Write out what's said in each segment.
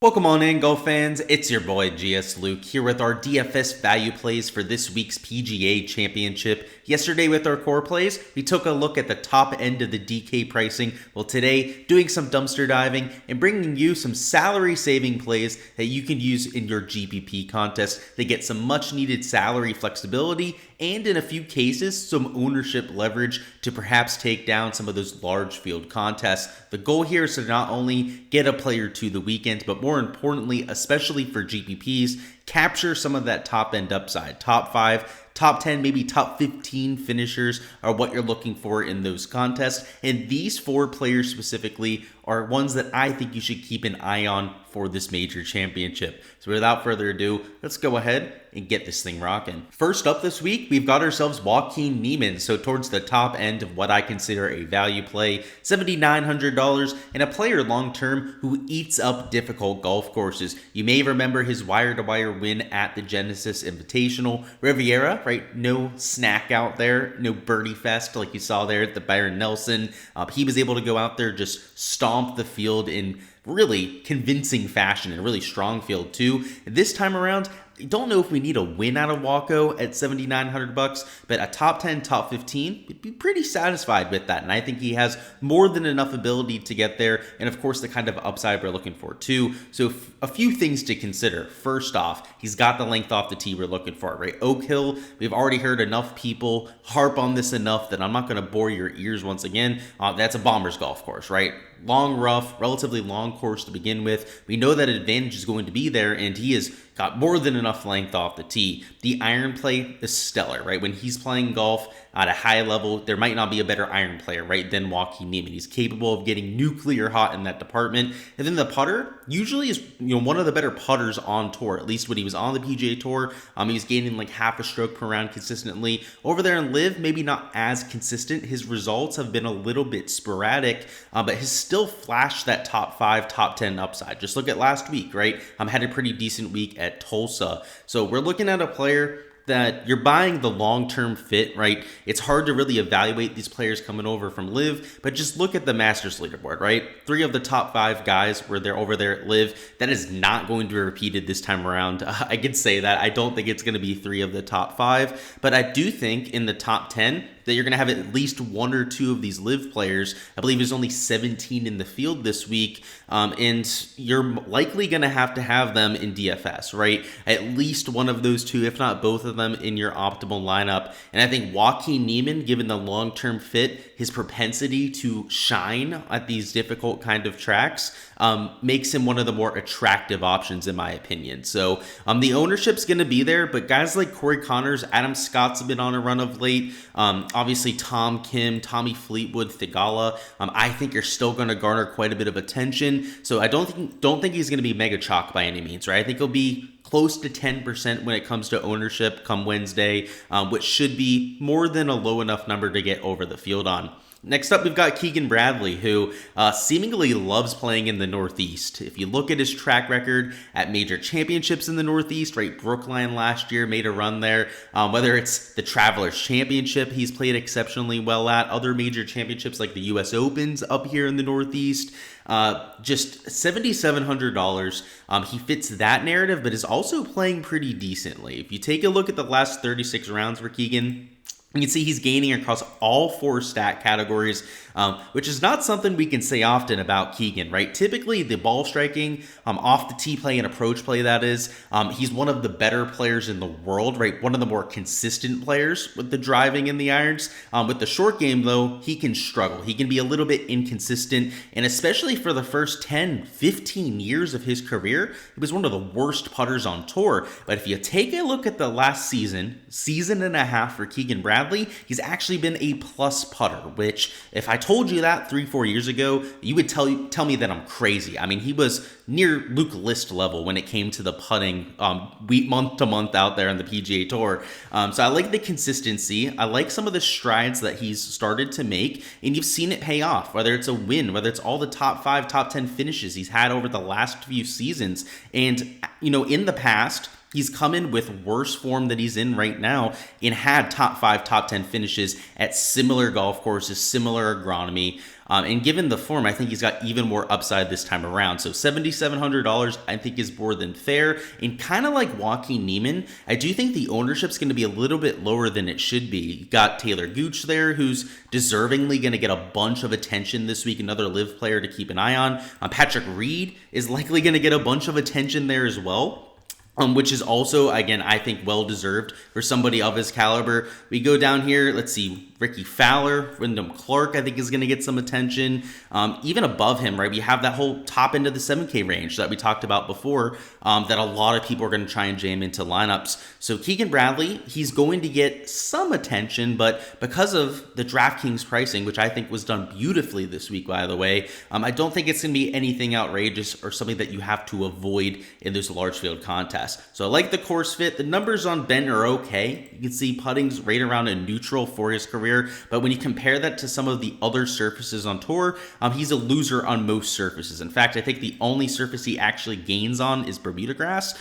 Welcome on in, golf fans. It's your boy Gsluke here with our DFS value plays for this week's PGA Championship. Yesterday with our core plays, we took a look at the top end of the DK pricing. Well, today, doing some dumpster diving and bringing you some salary saving plays that you can use in your GPP contest to get some much needed salary flexibility and in a few cases, some ownership leverage to perhaps take down some of those large field contests. The goal here is to not only get a player to the weekend, but more importantly, especially for GPPs, capture some of that top end upside. Top 5, top 10, maybe top 15 finishers are what you're looking for in those contests. And these 4 players specifically are ones that I think you should keep an eye on for this major championship. So without further ado, let's go ahead and get this thing rocking. First up this week, we've got ourselves Joaquin Niemann. So towards the top end of what I consider a value play, $7,900, and a player long-term who eats up difficult golf courses. You may remember his wire-to-wire win at the Genesis Invitational. Riviera, right? No snack out there, no birdie fest like you saw there at the Byron Nelson. He was able to go out there, just stomp the field in really convincing fashion, and a really strong field too. This time around, I don't know if we need a win out of Waco at $7,900, but a top 10, top 15, we'd be pretty satisfied with that. And I think he has more than enough ability to get there. And of course, the kind of upside we're looking for too. So a few things to consider. First off, he's got the length off the tee we're looking for, right? Oak Hill, we've already heard enough people harp on this enough that I'm not going to bore your ears once again. That's a bomber's golf course, right? Long rough, relatively long course to begin with. We know that advantage is going to be there, and he has got more than enough length off the tee. The iron play is stellar, right? When he's playing golf at a high level, there might not be a better iron player, right, than Joaquin Niemann. He's capable of getting nuclear hot in that department. And then the putter usually is, one of the better putters on tour, at least when he was on the PGA Tour. He was gaining like half a stroke per round consistently. Over there in Live, maybe not as consistent. His results have been a little bit sporadic, but has still flashed that top 5, top 10 upside. Just look at last week, right? Had a pretty decent week at Tulsa. So we're looking at a player that you're buying the long-term fit, right? It's hard to really evaluate these players coming over from Live, but just look at the Masters leaderboard, right? 3 of the top 5 guys were there over there at Live. That is not going to be repeated this time around. I can say that. I don't think it's going to be 3 of the top 5, but I do think in the top 10 that you're going to have at least 1 or 2 of these Live players. I believe there's only 17 in the field this week, and you're likely going to have them in DFS, right? At least one of those 2, if not both of them, in your optimal lineup. And I think Joaquin Niemann, given the long-term fit, his propensity to shine at these difficult kind of tracks, makes him one of the more attractive options in my opinion. So the ownership's going to be there, but guys like Corey Connors, Adam Scott's been on a run of late. Obviously Tom Kim, Tommy Fleetwood, Thigala, I think are still going to garner quite a bit of attention. So I don't think he's going to be mega chalk by any means, right? I think he'll be close to 10% when it comes to ownership come Wednesday, which should be more than a low enough number to get over the field on. Next up, we've got Keegan Bradley, who seemingly loves playing in the Northeast. If you look at his track record at major championships in the Northeast, right, Brookline last year made a run there. Whether it's the Travelers Championship, he's played exceptionally well at. Other major championships like the U.S. Opens up here in the Northeast. Just $7,700. He fits that narrative, but is also playing pretty decently. If you take a look at the last 36 rounds for Keegan, you can see he's gaining across all 4 stat categories, which is not something we can say often about Keegan, right? Typically, the ball striking, off the tee play and approach play, that is, he's one of the better players in the world, right? One of the more consistent players with the driving and the irons. With the short game, though, he can struggle. He can be a little bit inconsistent, and especially for the first 10, 15 years of his career, he was one of the worst putters on tour. But if you take a look at the last season and a half for Keegan Bradley, he's actually been a plus putter, which if I told you that 3-4 years ago, you would tell me that I'm crazy. I mean, he was near Luke List level when it came to the putting month to month out there on the PGA Tour. So I like the consistency. I like some of the strides that he's started to make, and you've seen it pay off, whether it's a win, whether it's all the top 5, top 10 finishes he's had over the last few seasons. And, in the past, He's come in with worse form that he's in right now and had top 5, top 10 finishes at similar golf courses, similar agronomy. And given the form, I think he's got even more upside this time around. So $7,700, I think, is more than fair. And kind of like Joaquin Niemann, I do think the ownership's going to be a little bit lower than it should be. You got Taylor Gooch there, who's deservingly going to get a bunch of attention this week, another live player to keep an eye on. Patrick Reed is likely going to get a bunch of attention there as well. Which is also, again, I think well-deserved for somebody of his caliber. We go down here, let's see, Ricky Fowler, Wyndham Clark, I think is going to get some attention. Even above him, right, we have that whole top end of the 7K range that we talked about before, that a lot of people are going to try and jam into lineups. So Keegan Bradley, he's going to get some attention, but because of the Draftkings pricing, which I think was done beautifully this week, by the way, I don't think it's going to be anything outrageous or something that you have to avoid in those large field contests. So I like the course fit. The numbers on Ben are okay. You can see putting's right around a neutral for his career, but when you compare that to some of the other surfaces on tour, he's a loser on most surfaces. In fact, I think the only surface he actually gains on is Bermuda grass,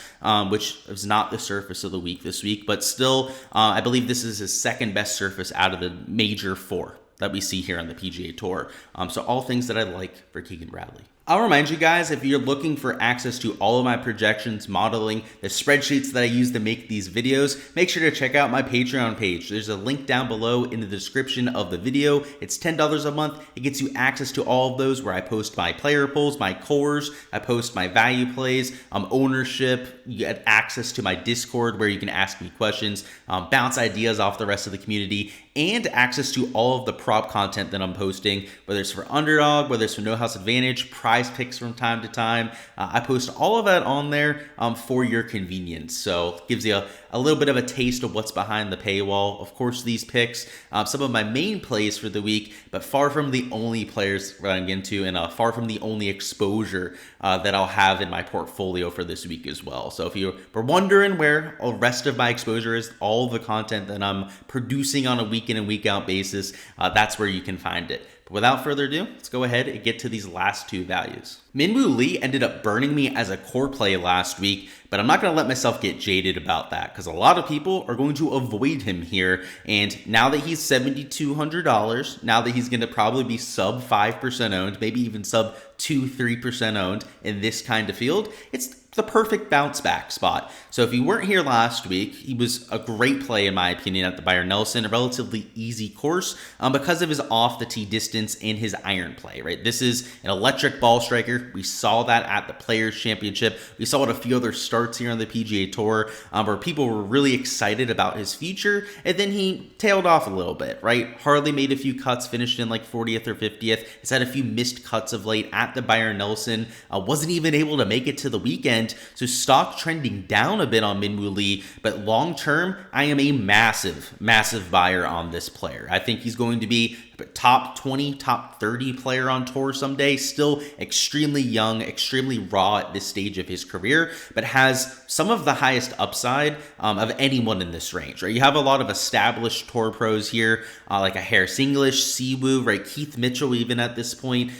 which is not the surface of the week this week, but still, I believe this is his second best surface out of the major 4 that we see here on the PGA Tour. So all things that I like for Keegan Bradley. I'll remind you guys, if you're looking for access to all of my projections, modeling, the spreadsheets that I use to make these videos, make sure to check out my Patreon page. There's a link down below in the description of the video. It's $10 a month. It gets you access to all of those, where I post my player polls, my cores, I post my value plays, ownership. You get access to my Discord, where you can ask me questions, bounce ideas off the rest of the community, and access to all of the prop content that I'm posting, whether it's for Underdog, whether it's for No House Advantage, prize picks from time to time. I post all of that on there for your convenience. So it gives you a little bit of a taste of what's behind the paywall. Of course, these picks, some of my main plays for the week, but far from the only players that I'm into, and far from the only exposure that I'll have in my portfolio for this week as well. So if you were wondering where the rest of my exposure is, all the content that I'm producing on a week in and week out basis, that's where you can find it. But without further ado, let's go ahead and get to these last 2 values. Minwoo Lee ended up burning me as a core play last week, but I'm not going to let myself get jaded about that, because a lot of people are going to avoid him here. And now that he's $7,200, now that he's going to probably be sub 5% owned, maybe even sub 2-3% owned in this kind of field, it's the perfect bounce back spot. So if you weren't here last week, he was a great play in my opinion at the Byron Nelson, a relatively easy course because of his off the tee distance and his iron play, right? This is an electric ball striker. We saw that at the Players Championship. We saw it a few other starts here on the PGA Tour where people were really excited about his future, and then he tailed off a little bit, right? Hardly made a few cuts, finished in like 40th or 50th. He's had a few missed cuts of late at the Byron Nelson. Wasn't even able to make it to the weekend. So stock trending down a bit on Minwoo Lee, but long term, I am a massive buyer on this player. I think he's going to be top 20, top 30 player on tour someday. Still extremely young, extremely raw at this stage of his career, but has some of the highest upside of anyone in this range, right? You have a lot of established tour pros here, like a Harris English, Siwoo, right? Keith Mitchell even at this point.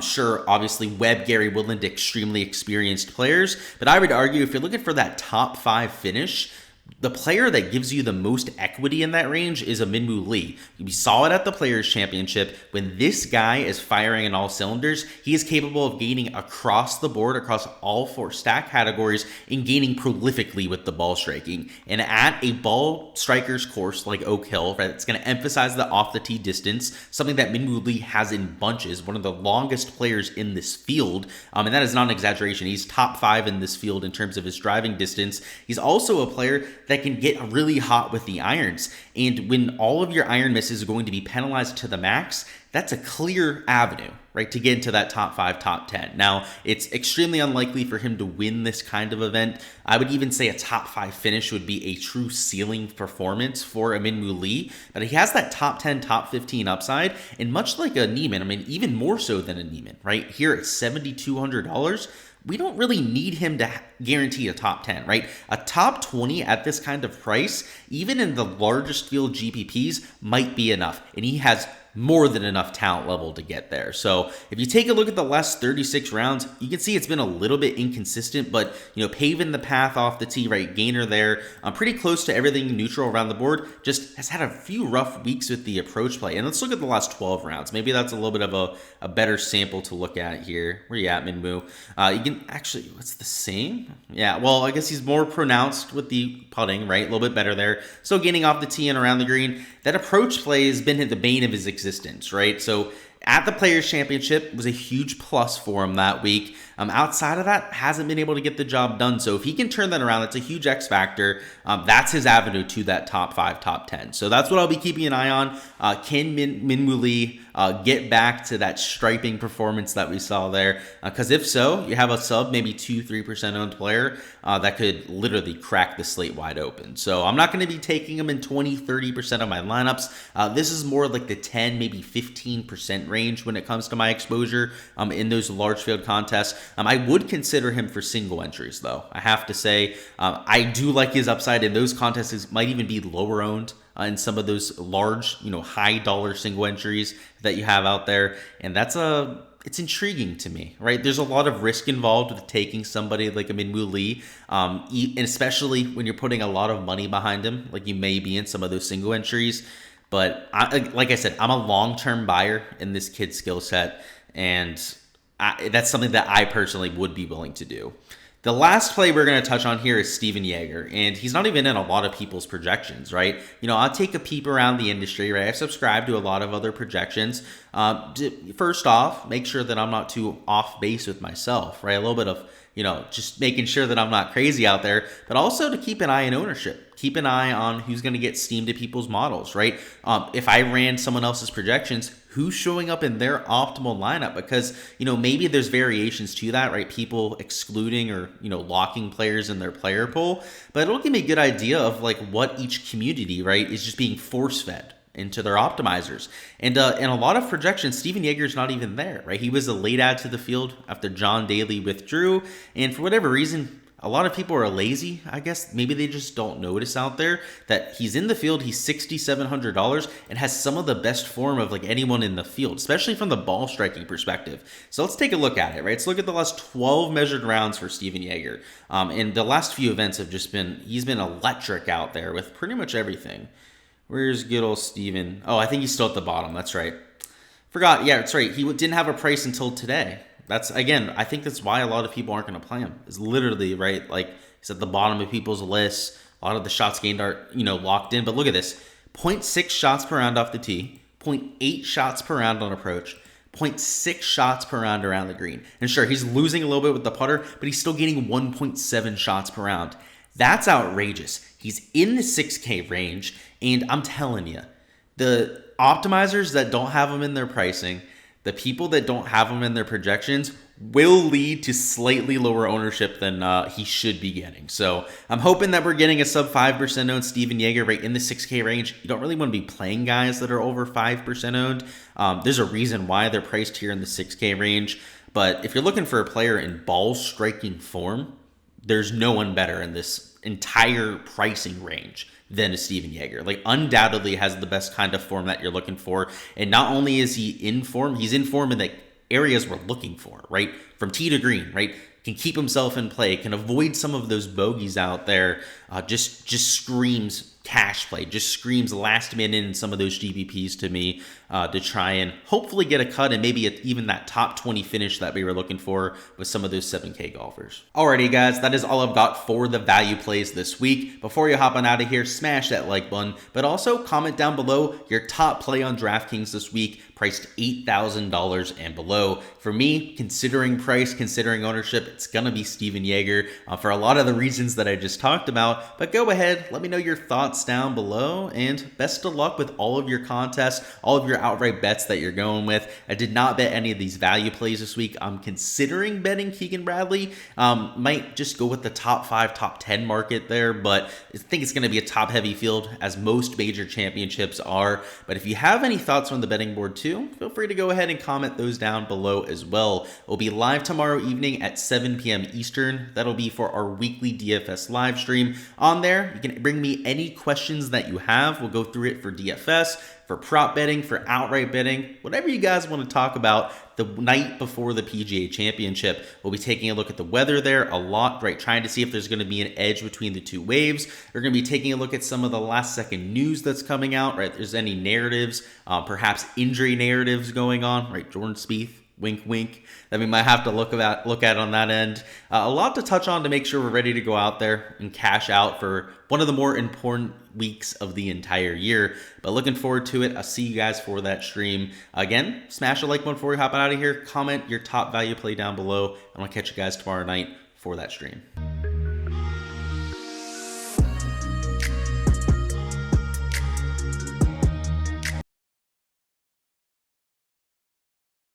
Sure, obviously Webb, Gary Woodland, extremely experienced players, but I would argue if you're looking for that top 5 finish, the player that gives you the most equity in that range is a Minwoo Lee. We saw it at the Players Championship. When this guy is firing in all cylinders, he is capable of gaining across the board, across all 4 stack categories, and gaining prolifically with the ball striking. And at a ball striker's course like Oak Hill, right, it's going to emphasize the off the tee distance, something that Minwoo Lee has in bunches, one of the longest players in this field. And that is not an exaggeration. He's top 5 in this field in terms of his driving distance. He's also a player that can get really hot with the irons. And when all of your iron misses are going to be penalized to the max, that's a clear avenue, right, to get into that top 5, top 10. Now, it's extremely unlikely for him to win this kind of event. I would even say a top 5 finish would be a true ceiling performance for a Minwoo Lee, but he has that top 10, top 15 upside, and much like a Niemann, I mean, even more so than a Niemann, right? Here at $7,200, we don't really need him to guarantee a top 10, right? A top 20 at this kind of price, even in the largest field GPPs, might be enough. And he has more than enough talent level to get there. So if you take a look at the last 36 rounds, you can see it's been a little bit inconsistent, but paving the path off the tee, right? Gainer there, pretty close to everything neutral around the board. Just has had a few rough weeks with the approach play. And let's look at the last 12 rounds. Maybe that's a little bit of a better sample to look at here. Where you at, Minwoo? You can actually, what's the same? Yeah, well, I guess he's more pronounced with the putting, right? A little bit better there. Still gaining off the tee and around the green. That approach play has been the bane of his existence, right? So at the Players Championship was a huge plus for him that week. Outside of that, hasn't been able to get the job done. So if he can turn that around, that's a huge X factor. That's his avenue to that top 5, top 10. So that's what I'll be keeping an eye on. Can Minwoo Lee get back to that striping performance that we saw there? Because if so, you have a sub, maybe 2-3% owned player that could literally crack the slate wide open. So I'm not going to be taking him in 20-30% of my lineups. This is more like the 10, maybe 15% range when it comes to my exposure in those large field contests. I would consider him for single entries, though. I have to say, I do like his upside in those contests. Might even be lower owned in some of those large, high dollar single entries that you have out there. And it's intriguing to me, right? There's a lot of risk involved with taking somebody like a Minwoo Lee, and especially when you're putting a lot of money behind him, like you may be in some of those single entries. But like I said, I'm a long-term buyer in this kid's skill set, and that's something that I personally would be willing to do. The last play we're going to touch on here is Steven Yeager, and he's not even in a lot of people's projections, right? I'll take a peep around the industry, right? I've subscribed to a lot of other projections. First off, make sure that I'm not too off base with myself, right? A little bit of, just making sure that I'm not crazy out there, but also to keep an eye on ownership. Keep an eye on who's going to get steamed to people's models, right? If I ran someone else's projections, who's showing up in their optimal lineup? Because, maybe there's variations to that, right? People excluding or, locking players in their player pool, but it'll give me a good idea of like what each community, right, is just being force fed into their optimizers. And in a lot of projections, Steven Yeager's not even there, right? He was a late add to the field after John Daly withdrew. And for whatever reason, a lot of people are lazy, I guess. Maybe they just don't notice out there that he's in the field. He's $6,700 and has some of the best form of like anyone in the field, especially from the ball striking perspective. So let's take a look at it, right? Let's look at the last 12 measured rounds for Steven Yeager. And the last few events have just been, he's been electric out there with pretty much everything. Where's good old Steven? Oh, I think he's still at the bottom. That's right. Forgot. Yeah, that's right. He didn't have a price until today. That's, again, I think that's why a lot of people aren't going to play him. Is literally, right, like he's at the bottom of people's lists. A lot of the shots gained are, locked in. But look at this. 0.6 shots per round off the tee. 0.8 shots per round on approach. 0.6 shots per round around the green. And sure, he's losing a little bit with the putter, but he's still getting 1.7 shots per round. That's outrageous. He's in the 6K range, and I'm telling you, the optimizers that don't have him in their pricing, the people that don't have him in their projections will lead to slightly lower ownership than he should be getting. So I'm hoping that we're getting a sub 5% owned Steven Yeager right in the 6K range. You don't really want to be playing guys that are over 5% owned. There's a reason why they're priced here in the 6K range. But if you're looking for a player in ball striking form, there's no one better in this entire pricing range than a Steven Yeager. Like, undoubtedly has the best kind of form that you're looking for. And not only is he in form, he's in form in the areas we're looking for, right? From tee to green, right? Can keep himself in play, can avoid some of those bogeys out there. Just screams cash play, just screams last minute in some of those GPPs to me to try and hopefully get a cut and maybe even that top 20 finish that we were looking for with some of those 7K golfers. Alrighty guys, that is all I've got for the value plays this week. Before you hop on out of here, smash that like button, but also comment down below your top play on DraftKings this week, priced $8,000 and below. For me, considering price, considering ownership, it's gonna be Steven Yeager for a lot of the reasons that I just talked about. But go ahead, let me know your thoughts down below, and best of luck with all of your contests, all of your outright bets that you're going with. I did not bet any of these value plays this week. I'm considering betting Keegan Bradley. Might just go with the top 5, top 10 market there, but I think it's going to be a top heavy field as most major championships are. But if you have any thoughts on the betting board too, feel free to go ahead and comment those down below as well. We'll be live tomorrow evening at 7 p.m. Eastern. That'll be for our weekly DFS live stream. On there, you can bring me any questions that you have. We'll go through it for DFS, for prop betting, for outright betting, whatever you guys want to talk about the night before the PGA Championship. We'll be taking a look at the weather there a lot, right? Trying to see if there's going to be an edge between the two waves. We're going to be taking a look at some of the last second news that's coming out, right? There's any narratives, perhaps injury narratives going on, right? Jordan Spieth, wink, wink, that we might have to look at on that end. A lot to touch on to make sure we're ready to go out there and cash out for one of the more important weeks of the entire year. But looking forward to it. I'll see you guys for that stream. Again, smash a like button before we hop out of here. Comment your top value play down below, and I'll catch you guys tomorrow night for that stream.